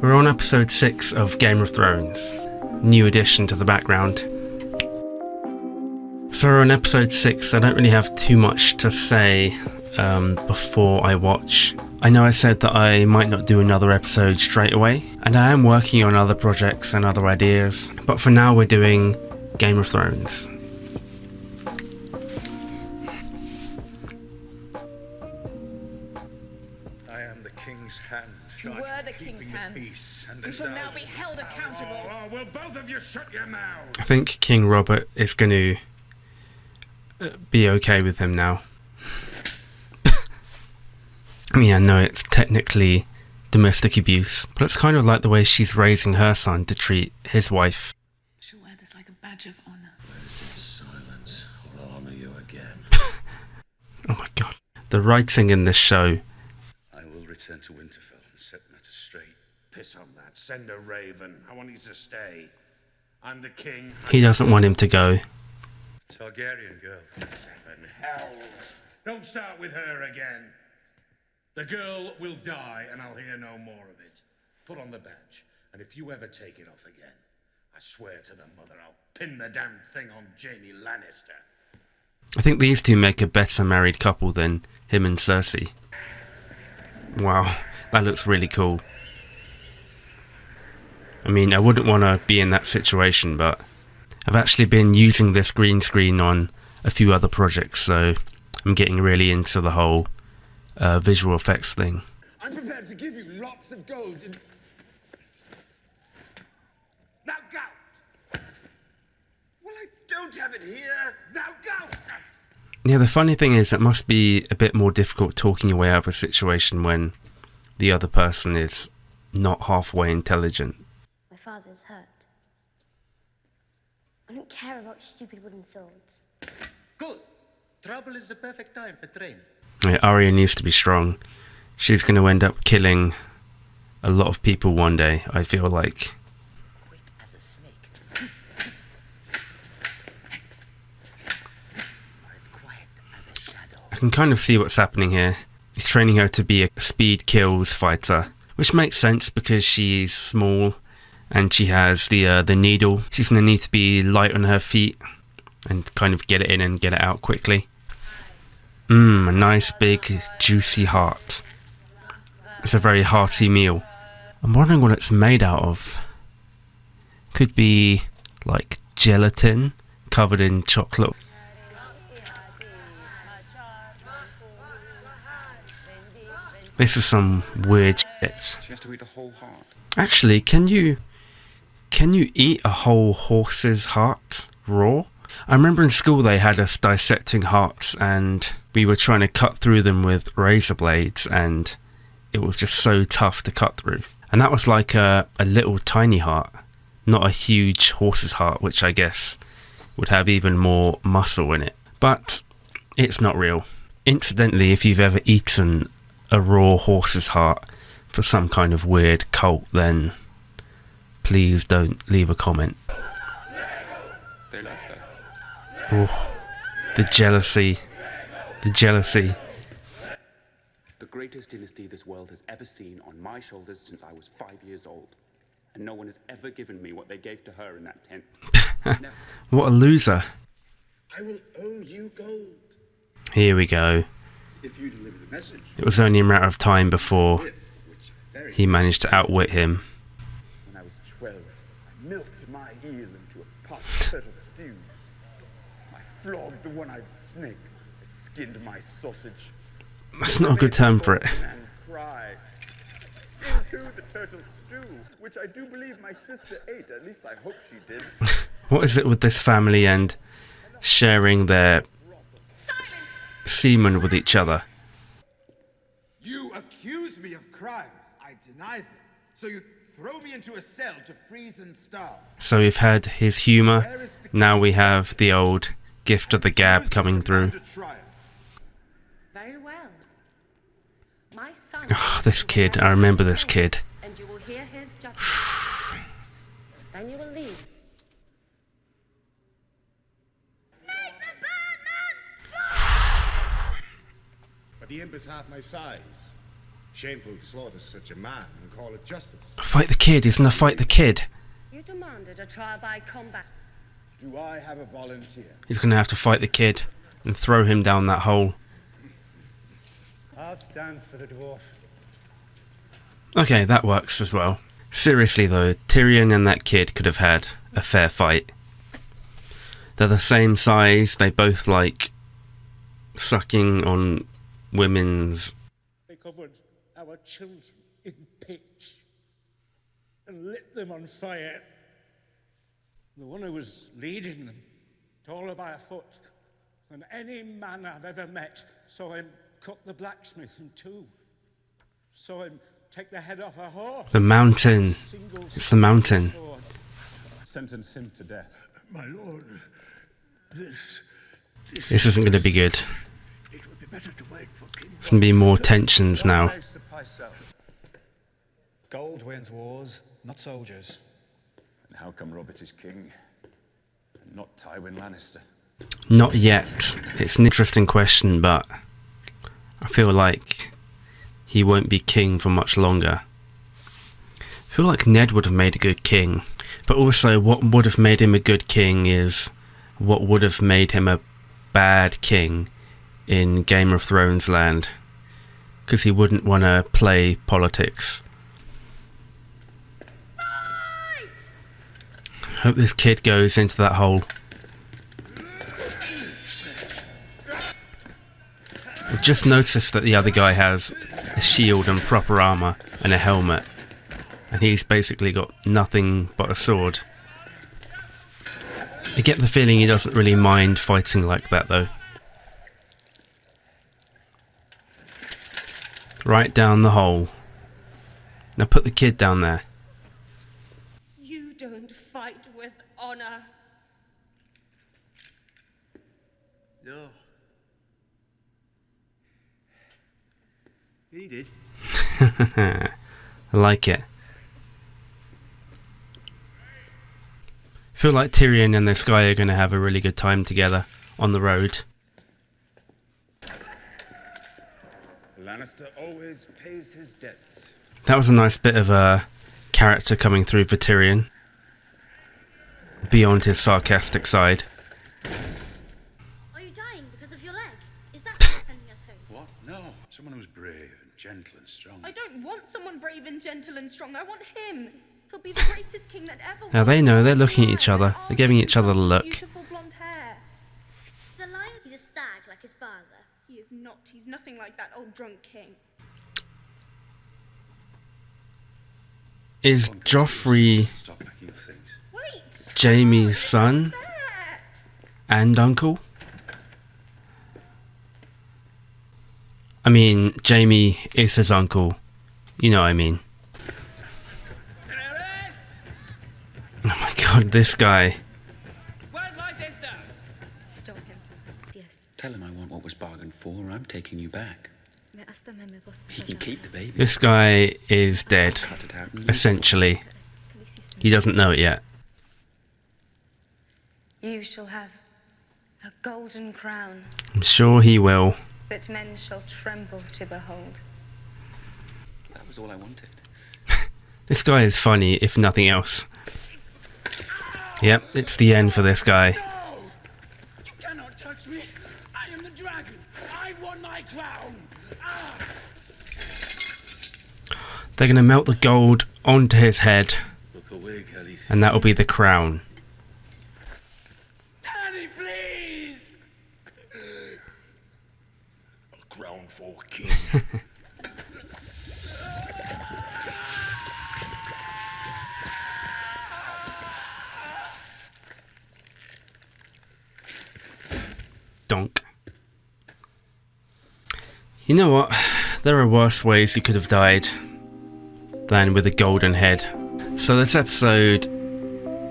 We're on episode 6 of Game of Thrones. New addition to the background. So we're on episode 6. I don't really have too much to say before I watch. I know I said that I might not do another episode straight away, and I am working on other projects and other ideas, but for now we're doing Game of Thrones. I am the king's hand. You were the king's hand. You shall now be held accountable. Oh, will both of you shut your mouths? I think King Robert is going to be okay with him now. I mean, I know it's technically domestic abuse, but it's kind of like the way she's raising her son to treat his wife. She'll wear this like a badge of honor. Silence, or I'll honor you again. Oh my god. The writing in this show. I will return to Winterfell and set matters straight. Piss on that. Send a raven. I want you to stay. I'm the king. He doesn't want him to go. Targaryen girl. 7 hells. Don't start with her again. The girl will die, and I'll hear no more of it. Put on the badge, and if you ever take it off again, I swear to the mother I'll pin the damn thing on Jaime Lannister. I think these two make a better married couple than him and Cersei. Wow, that looks really cool. I mean, I wouldn't want to be in that situation, but I've actually been using this green screen on a few other projects, so I'm getting really into the whole visual effects thing. I'm prepared to give you lots of gold. Now go! Well, I don't have it here. Now go! Yeah, the funny thing is, it must be a bit more difficult talking your way out of a situation when the other person is not halfway intelligent. My father is hurt. I don't care about stupid wooden swords. Good. Trouble is the perfect time for training. Yeah, Arya needs to be strong. She's going to end up killing a lot of people one day, I feel like. Quick as a snake. Or as quiet as a shadow. I can kind of see what's happening here. He's training her to be a speed kills fighter, which makes sense because she's small and she has the needle. She's going to need to be light on her feet and kind of get it in and get it out quickly. A nice big juicy heart. It's a very hearty meal. I'm wondering what it's made out of. Could be like gelatin covered in chocolate. This is some weird shit. She has to eat a whole heart. Actually, can you eat a whole horse's heart raw? I remember in school they had us dissecting hearts and we were trying to cut through them with razor blades and it was just so tough to cut through. And that was like a little tiny heart, not a huge horse's heart, which I guess would have even more muscle in it. But it's not real. Incidentally, if you've ever eaten a raw horse's heart for some kind of weird cult, then please don't leave a comment. They left her. Oh, the jealousy. The jealousy. The greatest dynasty this world has ever seen on my shoulders since I was 5 years old. And no one has ever given me what they gave to her in that tent. What a loser. I will owe you gold Here we go. if you deliver the message. It was only a matter of time before Which very he managed to outwit him. When I was 12, I milked my eel into a pot of turtle stew. I flogged the one-eyed snake. I skinned my sausage. That's not a good term for it. And cry into the turtle stew, which I do believe my sister ate. At least I hope she did. What is it with this family and sharing their semen with each other? You accuse me of crimes. I deny them. So you throw me into a cell to freeze and starve. So we've had his humour, now we have the old gift of the gab coming through. Very well. My son. Oh, this kid, I remember this kid. And you will hear his judgment. Then you will leave. But the imp is half my size. Shameful to slaughter such a man and call it justice. Fight the kid. He's gonna fight the kid. You demanded a trial by combat. Do I have a volunteer? He's gonna have to fight the kid and throw him down that hole. I'll stand for the dwarf. Okay, that works as well. Seriously though, Tyrion and that kid could have had a fair fight. They're the same size, they both like sucking on women's... They covered our children in pitch and lit them on fire. The one who was leading them, taller by a foot than any man I've ever met, saw him cut the blacksmith in two. Saw him take the head off a horse. The mountain. It's the mountain. Sentence him to death. My lord, This isn't going to be good. it would be better to wait for King. There's going to be more tensions now. Gold wins wars, not soldiers. And how come Robert is king and not Tywin Lannister? Not yet. It's an interesting question, but I feel like he won't be king for much longer. I feel like Ned would have made a good king, but also what would have made him a good king is what would have made him a bad king in Game of Thrones land, because he wouldn't want to play politics. Hope this kid goes into that hole. I've just noticed that the other guy has a shield and proper armour and a helmet, and he's basically got nothing but a sword. I get the feeling he doesn't really mind fighting like that though. Right down the hole. Now put the kid down there. You don't fight with honor. No. He did. I like it. I feel like Tyrion and this guy are going to have a really good time together on the road. Lannister always pays his debts. That was a nice bit of a character coming through for Tyrion. Beyond his sarcastic side. Are you dying because of your leg? Is that why you're sending us home? What? No. Someone who's brave and gentle and strong. I don't want someone brave and gentle and strong. I want him. He'll be the greatest king that ever was. Now they know, they're looking at each other. They're giving each other the look. Beautiful blonde hair. The lion, he's a stag like his father. He is not. He's nothing like that old drunk king. Is Joffrey Stop packing your things. Wait. Jaime's son There. and uncle? I mean, Jaime is his uncle. You know what I mean. Oh my god, this guy. Where's my sister? Stop him. Yes. Tell him I want what was bargained for, or I'm taking you back. Me hasta me was He can keep the baby. This guy is dead, Cut it out and essentially. He doesn't know it yet. You shall have a golden crown I'm sure he will. that men shall tremble to behold. That was all I wanted. This guy is funny, if nothing else. Yep, it's the end for this guy. No! You cannot touch me. I am the dragon. I won my crown. Ah! They're gonna melt the gold onto his head, Look away, Khaleesi. and that will be the crown. Daddy, please! A crown for king. Donk. You know what? There are worse ways you could have died than with a golden head. So this episode,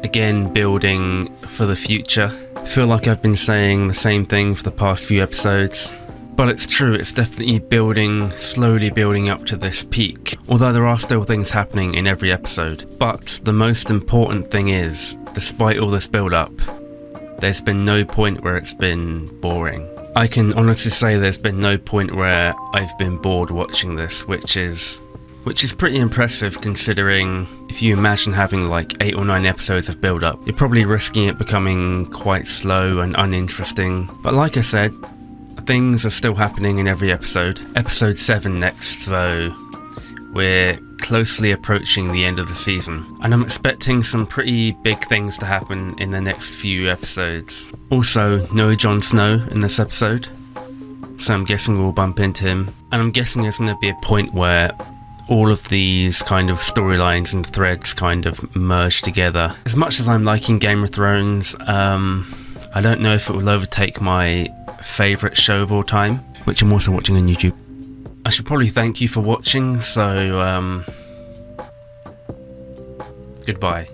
again, building for the future. I feel like I've been saying the same thing for the past few episodes. But it's true, it's definitely building, slowly building up to this peak. Although there are still things happening in every episode. But the most important thing is, despite all this build up, there's been no point where it's been boring. I can honestly say there's been no point where I've been bored watching this, which is pretty impressive considering if you imagine having like 8 or 9 episodes of build up, you're probably risking it becoming quite slow and uninteresting. But like I said, things are still happening in every episode. Episode 7 next, so we're closely approaching the end of the season, and I'm expecting some pretty big things to happen in the next few episodes. Also, no Jon Snow in this episode, so I'm guessing we'll bump into him, and I'm guessing there's going to be a point where all of these kind of storylines and threads kind of merge together. As much as I'm liking Game of Thrones, I don't know if it will overtake my favourite show of all time, which I'm also watching on YouTube. I should probably thank you for watching, so goodbye.